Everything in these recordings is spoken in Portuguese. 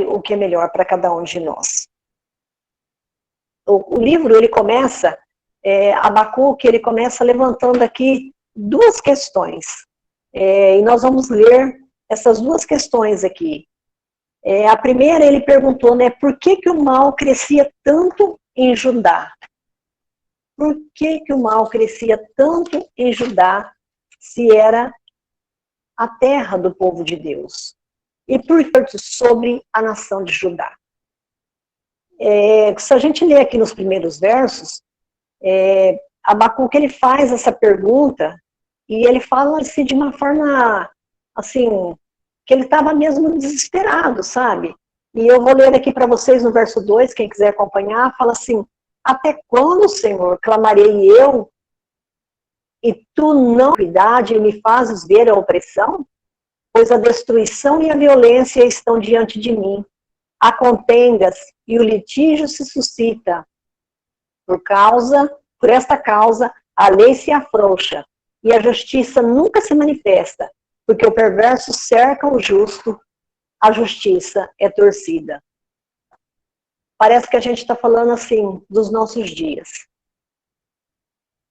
o que é melhor para cada um de nós. O livro, ele começa, Abacuque, ele começa levantando aqui duas questões. E nós vamos ler essas duas questões aqui. A primeira, ele perguntou, né, por que o mal crescia tanto em Judá? Por que o mal crescia tanto em Judá, se era a terra do povo de Deus? E por que sobre a nação de Judá? Se a gente ler aqui nos primeiros versos, Abacuque, ele faz essa pergunta, e ele fala assim, de uma forma, assim, que ele estava mesmo desesperado, sabe? E eu vou ler aqui para vocês no verso 2, quem quiser acompanhar, fala assim, até quando, Senhor, clamarei eu, e tu não cuidade e me fazes ver a opressão? Pois a destruição e a violência estão diante de mim. Há contendas e o litígio se suscita. Por esta causa, a lei se afrouxa e a justiça nunca se manifesta, porque o perverso cerca o justo, a justiça é torcida. Parece que a gente está falando assim dos nossos dias.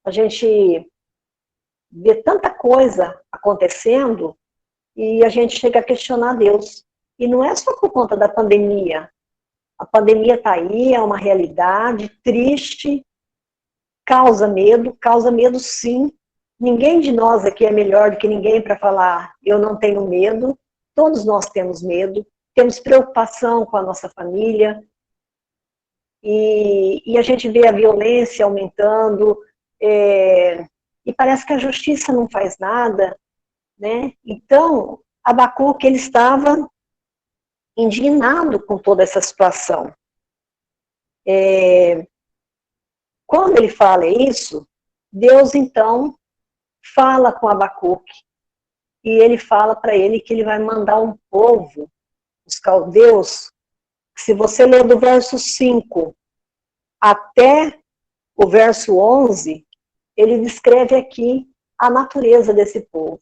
A gente vê tanta coisa acontecendo e a gente chega a questionar Deus. E não é só por conta da pandemia. A pandemia está aí, é uma realidade triste, causa medo sim. Ninguém de nós aqui é melhor do que ninguém para falar, eu não tenho medo. Todos nós temos medo, temos preocupação com a nossa família. E a gente vê a violência aumentando, e parece que a justiça não faz nada, né? Então, Abacuque, ele estava indignado com toda essa situação. Quando ele fala isso, Deus, então, fala com Abacuque, e ele fala para ele que ele vai mandar um povo, os caldeus. Se você ler do verso 5 até o verso 11, ele descreve aqui a natureza desse povo.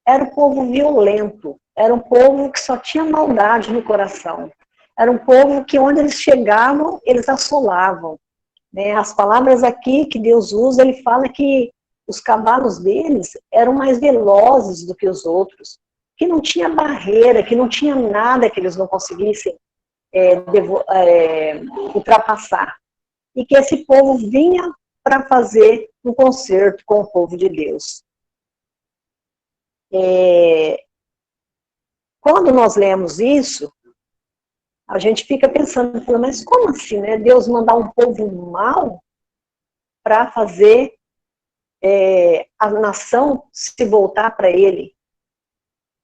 Era um povo violento, era um povo que só tinha maldade no coração. Era um povo que onde eles chegavam, eles assolavam. Né? As palavras aqui que Deus usa, ele fala que os cavalos deles eram mais velozes do que os outros, que não tinha barreira, que não tinha nada que eles não conseguissem ultrapassar. E que esse povo vinha para fazer um concerto com o povo de Deus. Quando nós lemos isso, a gente fica pensando, mas como assim, né? Deus mandar um povo mau para fazer a nação se voltar para ele?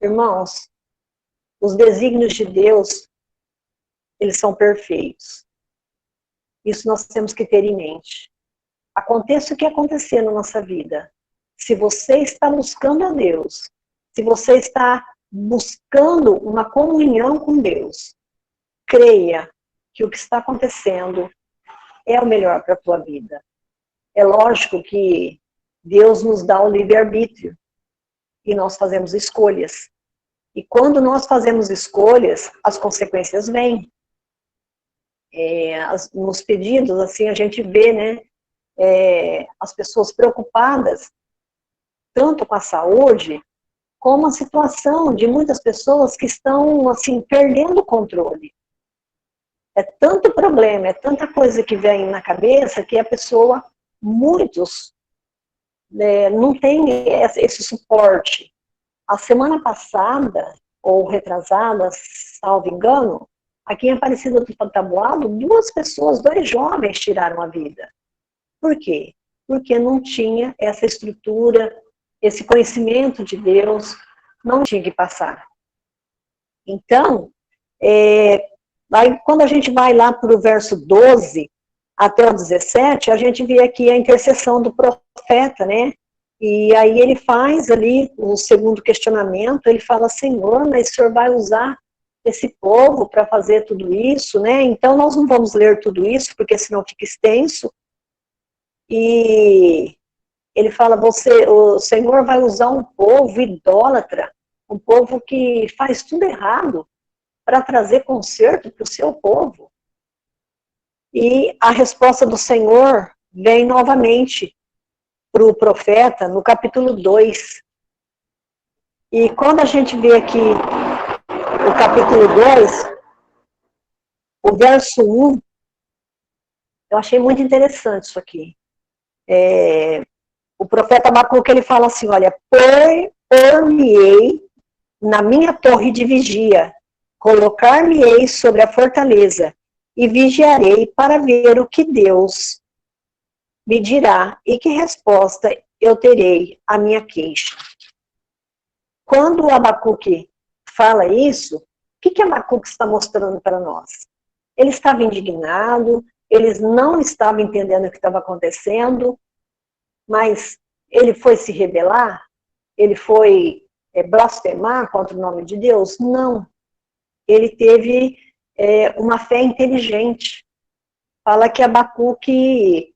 Irmãos, os desígnios de Deus, eles são perfeitos. Isso nós temos que ter em mente. Aconteça o que acontecer na nossa vida, se você está buscando a Deus, se você está buscando uma comunhão com Deus, creia que o que está acontecendo é o melhor para a tua vida. É lógico que Deus nos dá o livre-arbítrio e nós fazemos escolhas. E quando nós fazemos escolhas, as consequências vêm. Nos pedidos, assim, a gente vê, né, as pessoas preocupadas tanto com a saúde, como a situação de muitas pessoas que estão, assim, perdendo o controle. É tanto problema, é tanta coisa que vem na cabeça que a pessoa, muitos, não tem esse suporte. A semana passada, ou retrasada, salvo engano, aqui em Aparecida do Taboado, 2 pessoas, 2 jovens tiraram a vida. Por quê? Porque não tinha essa estrutura, esse conhecimento de Deus, não tinha que passar. Então, quando a gente vai lá para o verso 12 até o 17, a gente vê aqui a intercessão do profeta, né? E aí ele faz ali o segundo questionamento, ele fala, Senhor, mas o Senhor vai usar esse povo para fazer tudo isso, né? Então nós não vamos ler tudo isso, porque senão fica extenso. E ele fala, o Senhor vai usar um povo idólatra, um povo que faz tudo errado. para trazer conserto para o seu povo. E a resposta do Senhor vem novamente para o profeta no capítulo 2. E quando a gente vê aqui o capítulo 2, o verso 1, eu achei muito interessante isso aqui. O profeta Abacuque, ele fala assim, olha, pôr-me-ei na minha torre de vigia, colocar-me-ei sobre a fortaleza, e vigiarei para ver o que Deus me dirá e que resposta eu terei à minha queixa. Quando o Abacuque fala isso, o que Abacuque está mostrando para nós? Ele estava indignado, eles não estavam entendendo o que estava acontecendo, mas ele foi se rebelar? Ele foi blasfemar contra o nome de Deus? Não. Ele teve uma fé inteligente. Fala que Abacuque,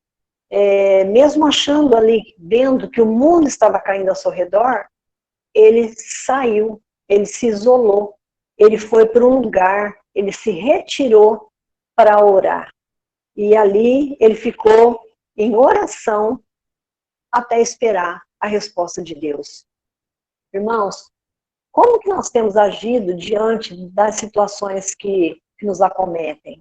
mesmo achando ali, vendo que o mundo estava caindo ao seu redor, ele saiu, ele se isolou, ele foi para um lugar, ele se retirou para orar. E ali ele ficou em oração até esperar a resposta de Deus. Irmãos, como que nós temos agido diante das situações que nos acometem?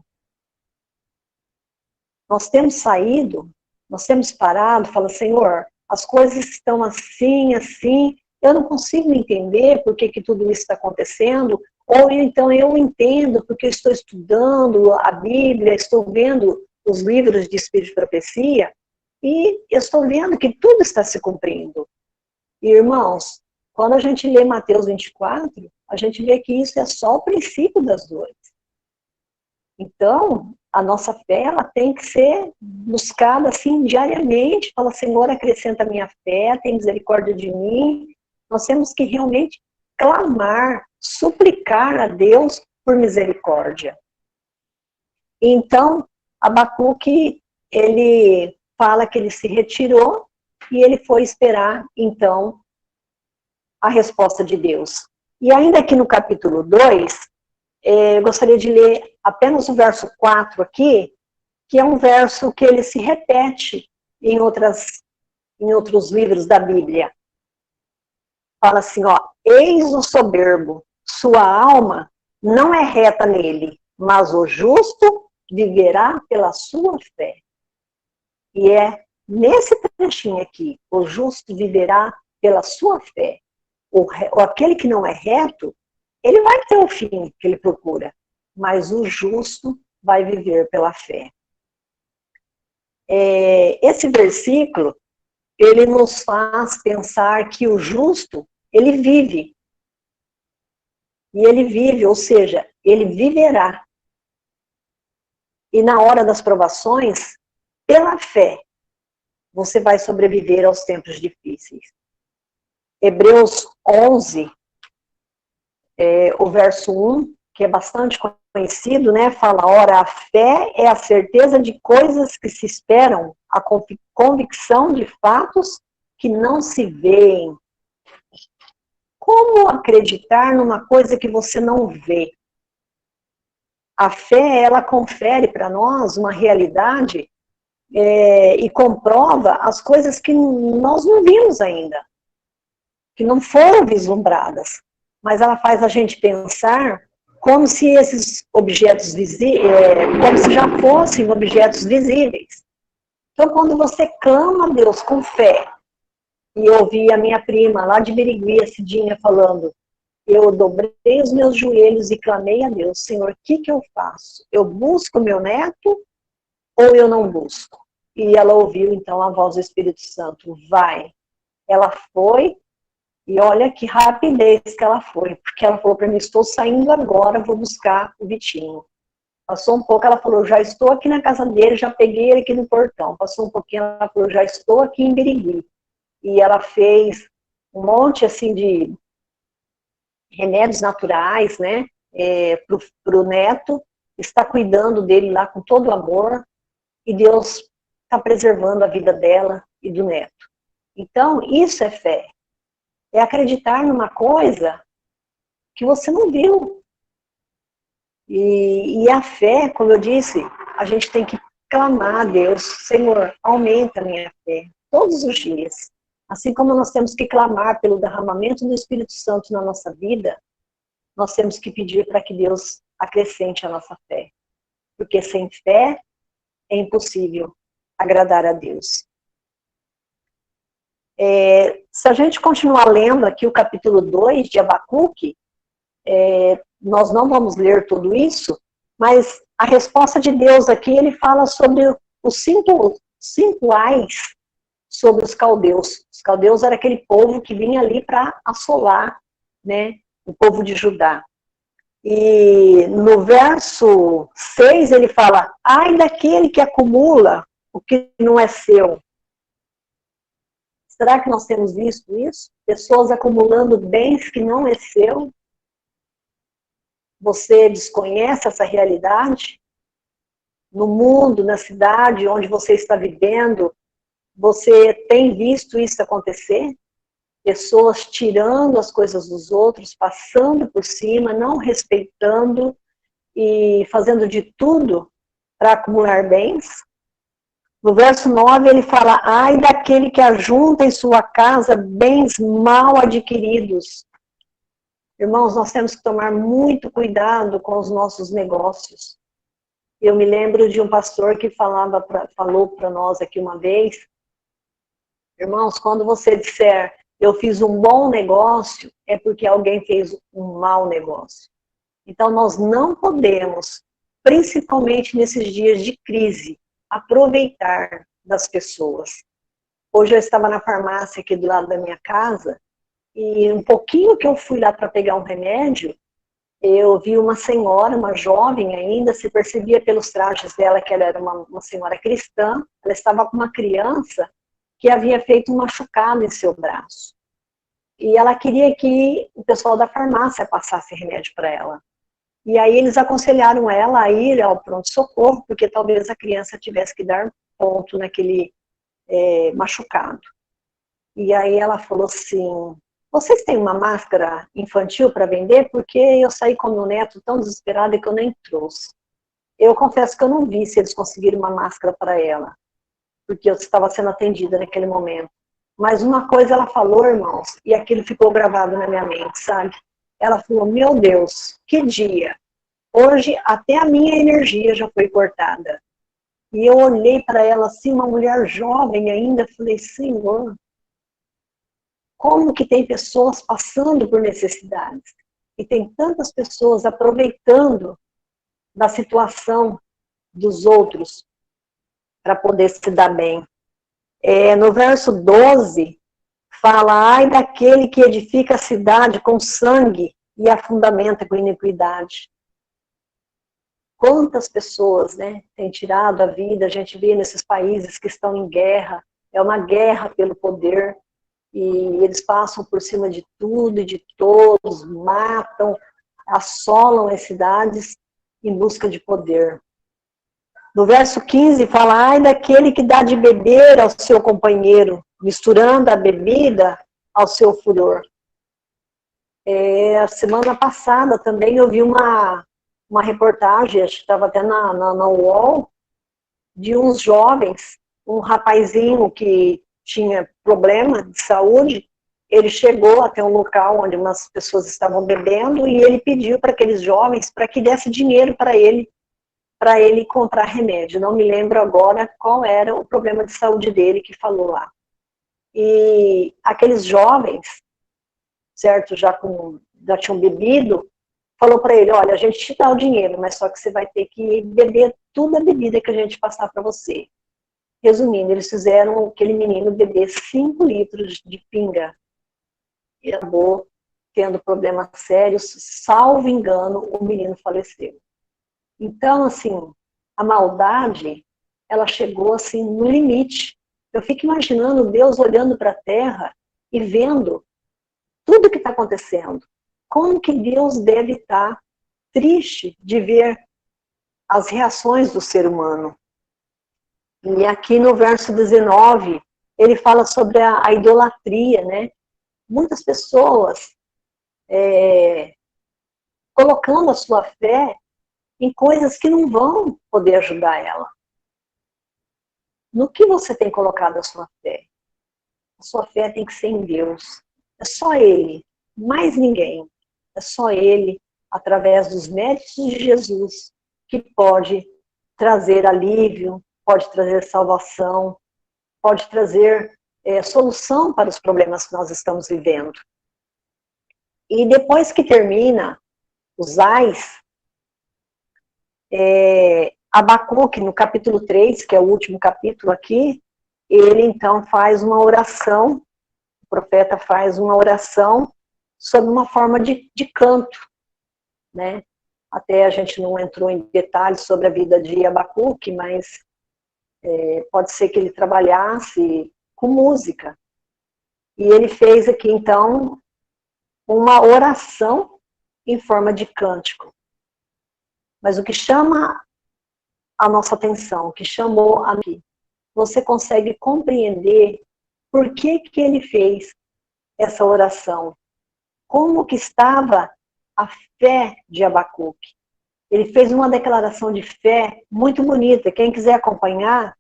Nós temos saído, nós temos parado, falando, Senhor, as coisas estão assim, assim, eu não consigo entender por que tudo isso está acontecendo, ou então eu entendo porque eu estou estudando a Bíblia, estou vendo os livros de Espírito de Profecia, e eu estou vendo que tudo está se cumprindo. E, irmãos, quando a gente lê Mateus 24, a gente vê que isso é só o princípio das dores. Então, a nossa fé, ela tem que ser buscada assim diariamente. Fala, Senhor, acrescenta a minha fé, tem misericórdia de mim. Nós temos que realmente clamar, suplicar a Deus por misericórdia. Então, Abacuque, ele fala que ele se retirou e ele foi esperar, então, a resposta de Deus. E ainda aqui no capítulo 2, eu gostaria de ler apenas o verso 4 aqui, que é um verso que ele se repete em outros livros da Bíblia. Fala assim, ó, eis o soberbo, sua alma não é reta nele, mas o justo viverá pela sua fé. E é nesse trechinho aqui, o justo viverá pela sua fé. Aquele que não é reto, ele vai ter o fim que ele procura, mas o justo vai viver pela fé. Esse versículo, ele nos faz pensar que o justo, ele vive. E ele vive, ou seja, ele viverá. E na hora das provações, pela fé, você vai sobreviver aos tempos difíceis. Hebreus 11, o verso 1, que é bastante conhecido, né, fala, ora, a fé é a certeza de coisas que se esperam, a convicção de fatos que não se veem. Como acreditar numa coisa que você não vê? A fé, ela confere para nós uma realidade e comprova as coisas que nós não vimos ainda, que não foram vislumbradas. Mas ela faz a gente pensar como se esses objetos como se já fossem objetos visíveis. Então, quando você clama a Deus com fé, e eu ouvi a minha prima lá de Birigui, a Cidinha, falando, eu dobrei os meus joelhos e clamei a Deus, Senhor, o que eu faço? Eu busco meu neto ou eu não busco? E ela ouviu, então, a voz do Espírito Santo, vai. Ela foi, e olha que rapidez que ela foi, porque ela falou para mim, estou saindo agora, vou buscar o Vitinho. Passou um pouco, ela falou, já estou aqui na casa dele, já peguei ele aqui no portão. Passou um pouquinho, ela falou, já estou aqui em Birigui. E ela fez um monte, assim, de remédios naturais, né, pro neto, está cuidando dele lá com todo o amor, e Deus está preservando a vida dela e do neto. Então, isso é fé. É acreditar numa coisa que você não viu. E a fé, como eu disse, a gente tem que clamar a Deus, Senhor, aumenta a minha fé, todos os dias. Assim como nós temos que clamar pelo derramamento do Espírito Santo na nossa vida, nós temos que pedir para que Deus acrescente a nossa fé. Porque sem fé é impossível agradar a Deus. Se a gente continuar lendo aqui o capítulo 2 de Abacuque, nós não vamos ler tudo isso, mas a resposta de Deus aqui, ele fala sobre os cinco ais sobre os caldeus. Os caldeus era aquele povo que vinha ali para assolar, né, o povo de Judá. E no verso 6 ele fala, ai daquele que acumula o que não é seu. Será que nós temos visto isso? Pessoas acumulando bens que não é seu? Você desconhece essa realidade? No mundo, na cidade onde você está vivendo, você tem visto isso acontecer? Pessoas tirando as coisas dos outros, passando por cima, não respeitando e fazendo de tudo para acumular bens? No verso 9 ele fala, ai daquele que ajunta em sua casa bens mal adquiridos. Irmãos, nós temos que tomar muito cuidado com os nossos negócios. Eu me lembro de um pastor que falou para nós aqui uma vez, irmãos, quando você disser, eu fiz um bom negócio, é porque alguém fez um mau negócio. Então, nós não podemos, principalmente nesses dias de crise, aproveitar das pessoas. Hoje eu estava na farmácia aqui do lado da minha casa, e um pouquinho que eu fui lá para pegar um remédio, eu vi uma senhora, uma jovem ainda, se percebia pelos trajes dela que ela era uma senhora cristã, ela estava com uma criança que havia feito um machucado em seu braço. E ela queria que o pessoal da farmácia passasse remédio para ela. E aí eles aconselharam ela a ir ao pronto-socorro, porque talvez a criança tivesse que dar ponto naquele machucado. E aí ela falou assim, vocês têm uma máscara infantil para vender? Porque eu saí com meu neto tão desesperada que eu nem trouxe. Eu confesso que eu não vi se eles conseguiram uma máscara para ela, porque eu estava sendo atendida naquele momento. Mas uma coisa ela falou, irmãos, e aquilo ficou gravado na minha mente, sabe? Ela falou, meu Deus, que dia! Hoje até a minha energia já foi cortada. E eu olhei para ela assim, uma mulher jovem ainda, falei, Senhor, como que tem pessoas passando por necessidades? E tem tantas pessoas aproveitando da situação dos outros para poder se dar bem. No verso 12, fala, ai daquele que edifica a cidade com sangue e a fundamenta com iniquidade. Quantas pessoas, né, têm tirado a vida, a gente vê nesses países que estão em guerra, é uma guerra pelo poder, e eles passam por cima de tudo e de todos, matam, assolam as cidades em busca de poder. No verso 15 fala, ai daquele que dá de beber ao seu companheiro, misturando a bebida ao seu furor. A semana passada também eu vi uma reportagem, acho que estava até na UOL, de uns jovens, um rapazinho que tinha problema de saúde, ele chegou até um local onde umas pessoas estavam bebendo e ele pediu para aqueles jovens para que desse dinheiro para ele comprar remédio. Não me lembro agora qual era o problema de saúde dele que falou lá. E aqueles jovens, certo, já tinham bebido, falou para ele, olha, a gente te dá o dinheiro, mas só que você vai ter que beber toda a bebida que a gente passar para você. Resumindo, eles fizeram aquele menino beber 5 litros de pinga. E acabou tendo problemas sérios, salvo engano, o menino faleceu. Então, assim, a maldade, ela chegou assim no limite. Eu fico imaginando Deus olhando para a terra e vendo tudo que está acontecendo. Como que Deus deve estar triste de ver as reações do ser humano. E aqui no verso 19, ele fala sobre a idolatria, né? Muitas pessoas colocando a sua fé em coisas que não vão poder ajudar ela. No que você tem colocado a sua fé? A sua fé tem que ser em Deus. É só Ele, mais ninguém. É só Ele, através dos méritos de Jesus, que pode trazer alívio, pode trazer salvação, pode trazer solução para os problemas que nós estamos vivendo. E depois que termina os ais, Abacuque, no capítulo 3, que é o último capítulo aqui, ele então faz uma oração, o profeta faz uma oração sob uma forma de canto, né? Até a gente não entrou em detalhes sobre a vida de Abacuque, mas pode ser que ele trabalhasse com música. E ele fez aqui, então, uma oração em forma de cântico. Mas o que chama a nossa atenção, o que chamou a mim, você consegue compreender por que que ele fez essa oração? Como que estava a fé de Abacuque? Ele fez uma declaração de fé muito bonita. Quem quiser acompanhar,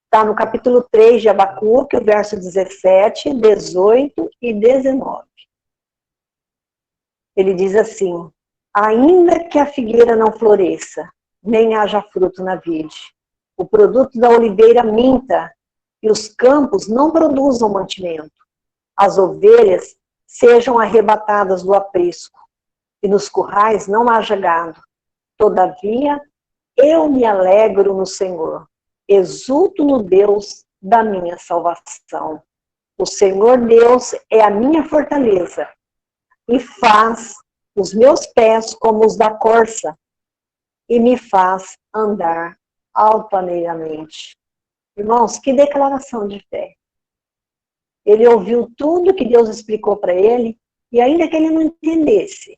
está no capítulo 3 de Abacuque, o verso 17, 18 e 19. Ele diz assim: ainda que a figueira não floresça, nem haja fruto na vide, o produto da oliveira minta, e os campos não produzam mantimento, as ovelhas sejam arrebatadas do aprisco, e nos currais não haja gado. Todavia, eu me alegro no Senhor, exulto no Deus da minha salvação. O Senhor Deus é a minha fortaleza, e faz os meus pés como os da corça, e me faz andar altaneiramente. Irmãos, que declaração de fé. Ele ouviu tudo que Deus explicou para ele, e ainda que ele não entendesse,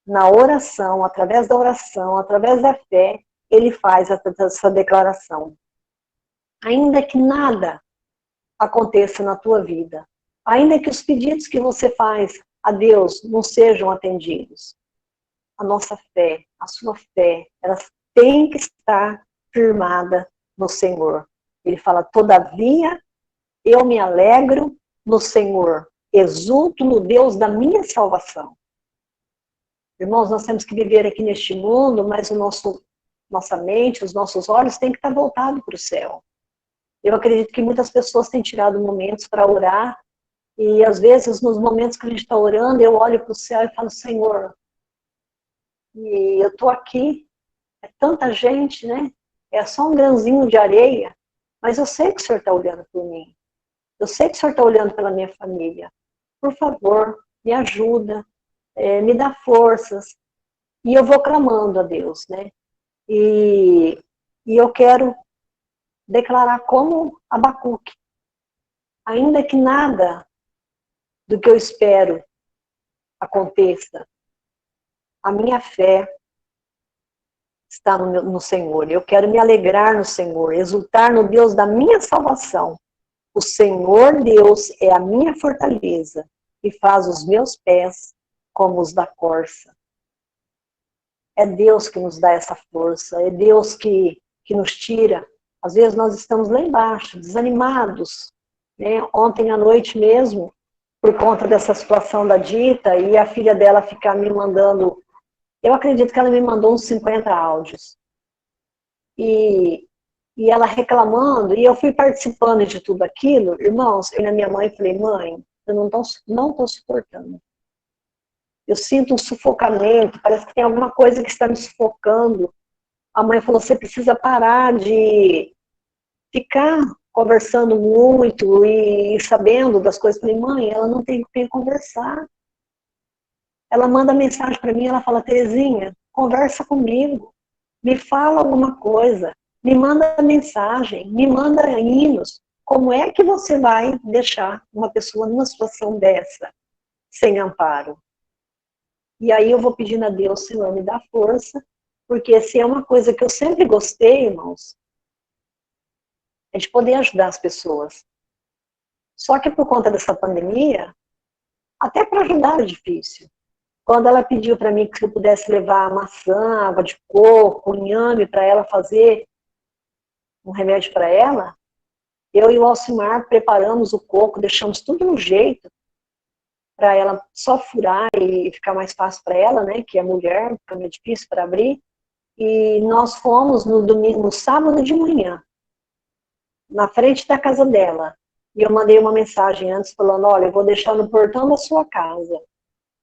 na oração, através da fé, ele faz essa declaração. Ainda que nada aconteça na tua vida, ainda que os pedidos que você faz a Deus não sejam atendidos, a nossa fé, a sua fé, ela tem que estar firmada no Senhor. Ele fala: todavia, eu me alegro no Senhor, exulto no Deus da minha salvação. Irmãos, nós temos que viver aqui neste mundo, mas nossa mente, os nossos olhos têm que estar voltados para o céu. Eu acredito que muitas pessoas têm tirado momentos para orar, e às vezes, nos momentos que a gente está orando, eu olho para o céu e falo: Senhor, e eu estou aqui, é tanta gente, né? É só um grãozinho de areia, mas eu sei que o Senhor está olhando por mim. Eu sei que o Senhor está olhando pela minha família. Por favor, me ajuda, me dá forças. E eu vou clamando a Deus, né? E eu quero declarar como Abacuque: ainda que nada do que eu espero aconteça, a minha fé está no Senhor. Eu quero me alegrar no Senhor, exultar no Deus da minha salvação. O Senhor Deus é a minha fortaleza e faz os meus pés como os da corça. É Deus que nos dá essa força, é Deus que nos tira. Às vezes nós estamos lá embaixo, desanimados, né? Ontem à noite mesmo, por conta dessa situação da Dita, e a filha dela ficar me mandando, eu acredito que ela me mandou uns 50 áudios. E ela reclamando, e eu fui participando de tudo aquilo. Irmãos, eu e a minha mãe falei: mãe, eu não estou suportando. Eu sinto um sufocamento, parece que tem alguma coisa que está me sufocando. A mãe falou: você precisa parar de ficar conversando muito e sabendo das coisas. Eu falei: mãe, ela não tem com quem conversar. Ela manda mensagem para mim, ela fala: Terezinha, conversa comigo, me fala alguma coisa, me manda mensagem, me manda hinos. Como é que você vai deixar uma pessoa numa situação dessa, sem amparo? E aí eu vou pedindo a Deus: Senhor, me dá força, porque se é uma coisa que eu sempre gostei, irmãos, é de poder ajudar as pessoas. Só que por conta dessa pandemia, até para ajudar é difícil. Quando ela pediu para mim que se eu pudesse levar maçã, água de coco, inhame para ela fazer um remédio para ela, eu e o Alcimar preparamos o coco, deixamos tudo no jeito para ela só furar e ficar mais fácil para ela, né, que é mulher, fica meio difícil para abrir. E nós fomos no domingo, no sábado de manhã, na frente da casa dela. E eu mandei uma mensagem antes falando, olha, eu vou deixar no portão da sua casa.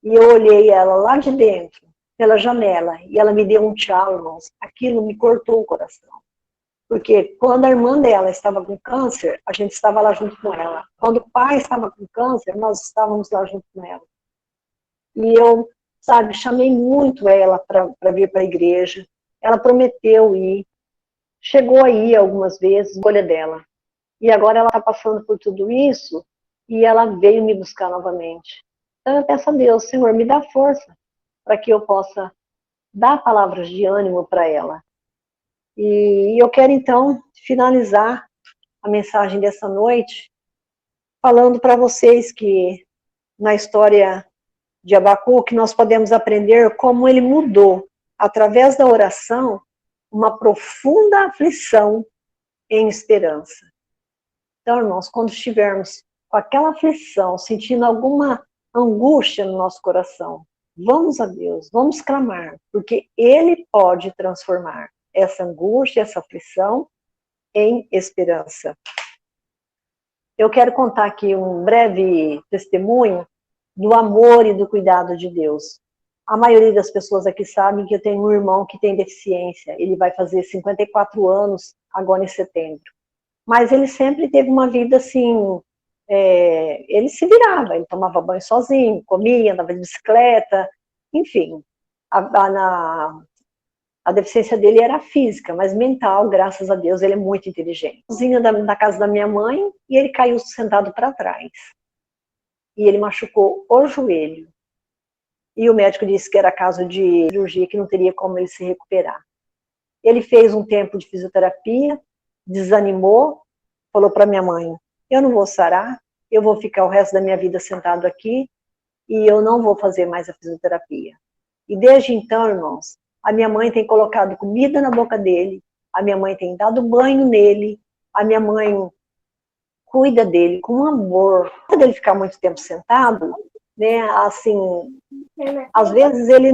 E eu olhei ela lá de dentro, pela janela, e ela me deu um tchau, irmãos. Aquilo me cortou o coração. Porque quando a irmã dela estava com câncer, a gente estava lá junto com ela. Quando o pai estava com câncer, nós estávamos lá junto com ela. E eu, sabe, chamei muito ela para vir para a igreja. Ela prometeu ir. Chegou aí algumas vezes, escolha dela. E agora ela está passando por tudo isso e ela veio me buscar novamente. Então eu peço a Deus, Senhor, me dá força para que eu possa dar palavras de ânimo para ela. E eu quero então finalizar a mensagem dessa noite falando para vocês que na história de Abacuque nós podemos aprender como ele mudou, através da oração, uma profunda aflição em esperança. Então, irmãos, quando estivermos com aquela aflição, sentindo alguma angústia no nosso coração, vamos a Deus, vamos clamar, porque Ele pode transformar essa angústia, essa aflição, em esperança. Eu quero contar aqui um breve testemunho do amor e do cuidado de Deus. A maioria das pessoas aqui sabem que eu tenho um irmão que tem deficiência. Ele vai fazer 54 anos agora em setembro. Mas ele sempre teve uma vida assim, ele se virava, ele tomava banho sozinho, comia, andava de bicicleta, enfim. A deficiência dele era física, mas mental, graças a Deus, ele é muito inteligente. Sozinho na casa da minha mãe, e ele caiu sentado para trás. E ele machucou o joelho. E o médico disse que era caso de cirurgia, que não teria como ele se recuperar. Ele fez um tempo de fisioterapia, desanimou, falou para minha mãe, eu não vou sarar, eu vou ficar o resto da minha vida sentado aqui e eu não vou fazer mais a fisioterapia. E desde então, irmãos, a minha mãe tem colocado comida na boca dele, a minha mãe tem dado banho nele, a minha mãe cuida dele com amor. Quando ele ficar muito tempo sentado, né, assim, às vezes ele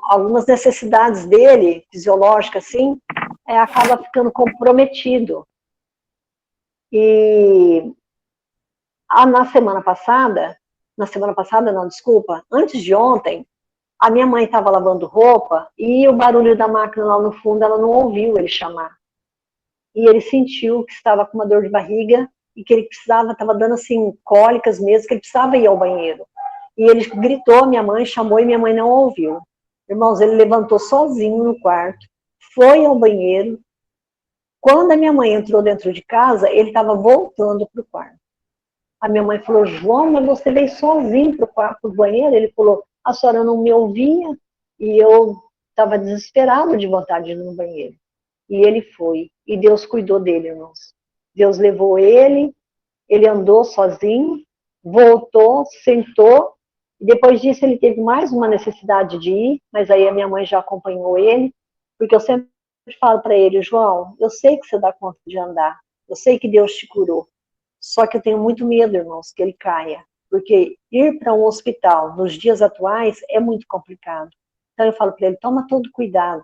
algumas necessidades dele, fisiológicas, assim, acaba ficando comprometido. E na semana passada não, desculpa, antes de ontem, a minha mãe estava lavando roupa e o barulho da máquina lá no fundo, ela não ouviu ele chamar. E ele sentiu que estava com uma dor de barriga e que ele precisava, estava dando assim, cólicas mesmo, que ele precisava ir ao banheiro. E ele gritou, minha mãe chamou e minha mãe não ouviu. Irmãos, ele levantou sozinho no quarto, foi ao banheiro. Quando a minha mãe entrou dentro de casa, ele estava voltando para o quarto. A minha mãe falou, João, mas você veio sozinho para o quarto, para o banheiro? Ele falou, a senhora não me ouvia e eu estava desesperado de vontade de ir no banheiro. E ele foi. E Deus cuidou dele, irmãos. Deus levou ele andou sozinho, voltou, sentou, e depois disso ele teve mais uma necessidade de ir, mas aí a minha mãe já acompanhou ele, porque eu sempre falo para ele, João, eu sei que você dá conta de andar, eu sei que Deus te curou, só que eu tenho muito medo, irmãos, que ele caia, porque ir para um hospital nos dias atuais é muito complicado. Então eu falo para ele, toma todo cuidado,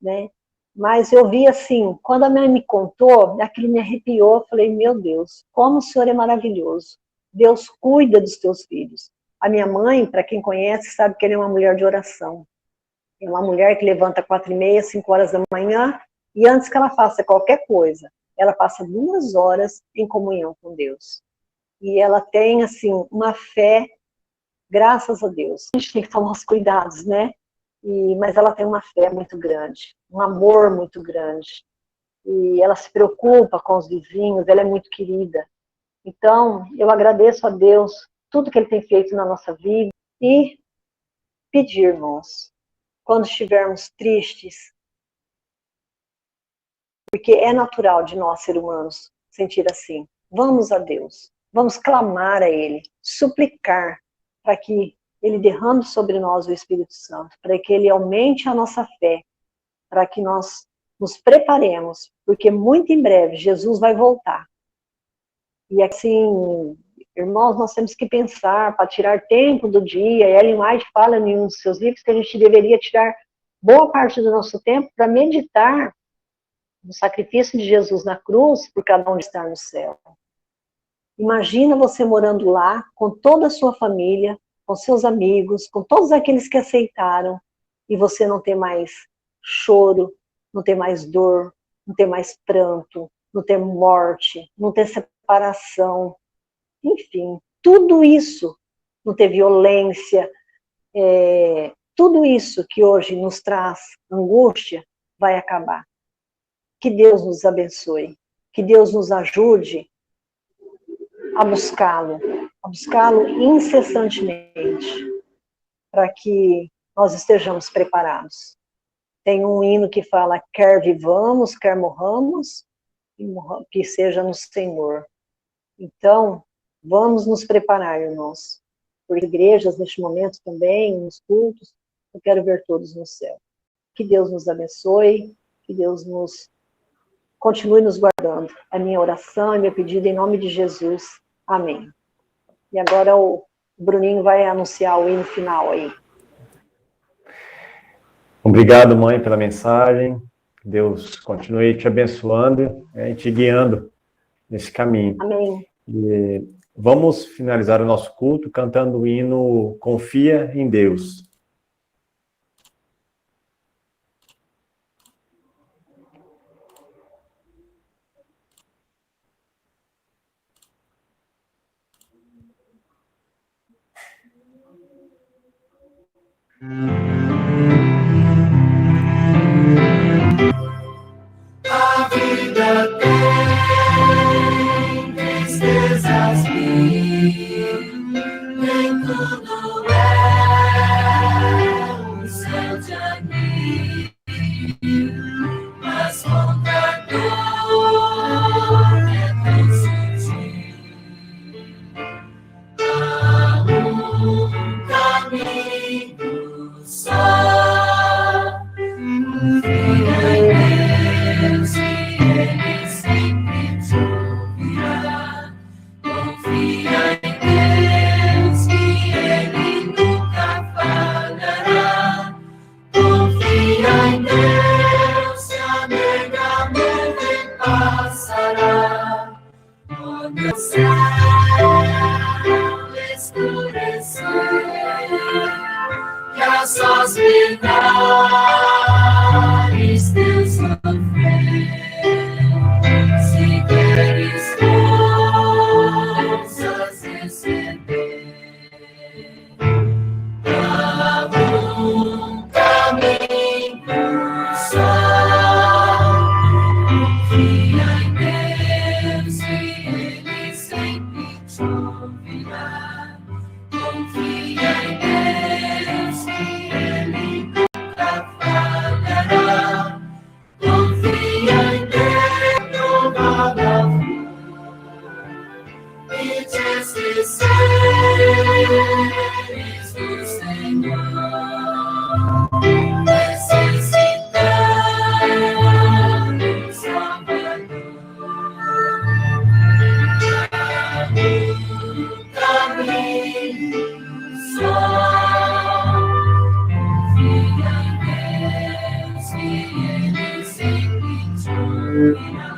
né? Mas eu vi assim, quando a mãe me contou, aquilo me arrepiou, eu falei, meu Deus, como o Senhor é maravilhoso. Deus cuida dos teus filhos. A minha mãe, para quem conhece, sabe que ela é uma mulher de oração. É uma mulher que levanta 4h30, 5 horas da manhã, e antes que ela faça qualquer coisa, ela passa 2 horas em comunhão com Deus. E ela tem, assim, uma fé, graças a Deus. A gente tem que tomar os cuidados, né? Mas ela tem uma fé muito grande, um amor muito grande. E ela se preocupa com os vizinhos, ela é muito querida. Então, eu agradeço a Deus tudo que Ele tem feito na nossa vida e pedir, irmãos, quando estivermos tristes, porque é natural de nós, seres humanos, sentir assim, vamos a Deus, vamos clamar a Ele, suplicar, para que Ele derrame sobre nós o Espírito Santo, para que Ele aumente a nossa fé, para que nós nos preparemos, porque muito em breve Jesus vai voltar. E assim, irmãos, nós temos que pensar para tirar tempo do dia. Ellen White fala em um dos seus livros que a gente deveria tirar boa parte do nosso tempo para meditar no sacrifício de Jesus na cruz por cada um estar no céu. Imagina você morando lá com toda a sua família, com seus amigos, com todos aqueles que aceitaram, e você não ter mais choro, não ter mais dor, não ter mais pranto, não ter morte, não ter separação, enfim, tudo isso, não ter violência, tudo isso que hoje nos traz angústia, vai acabar. Que Deus nos abençoe, que Deus nos ajude a buscá-lo incessantemente, para que nós estejamos preparados. Tem um hino que fala, quer vivamos, quer morramos, que seja no Senhor. Então, vamos nos preparar, irmãos. Por igrejas, neste momento também, nos cultos, eu quero ver todos no céu. Que Deus nos abençoe, que Deus continue nos guardando. É minha oração e meu pedido em nome de Jesus. Amém. E agora o Bruninho vai anunciar o hino final aí. Obrigado, mãe, pela mensagem. Deus continue te abençoando e te guiando nesse caminho. Amém. E vamos finalizar o nosso culto cantando o hino Confia em Deus. A vida tem tristezas mil, nem tudo é um céu de anil, mas contra a dor é tão sutil. Há um caminho só. Confia em Deus e Ele sempre te ouvirá. Confia em Deus que Ele nunca falhará. Confia em Deus e a negra nuvem passará. Quando o céu escurecer e as sós brilhares teu sofrer, se queres forças receber, há um caminho só. Confia em Deus e Ele sempre te ouvirá. Confia em Deus que Ele nunca falhará. Confia em Deus, renovada e te esqueceres do Senhor, necessitando um Salvador. Caminho só. Confia em Deus e Ele sempre te ouvirá.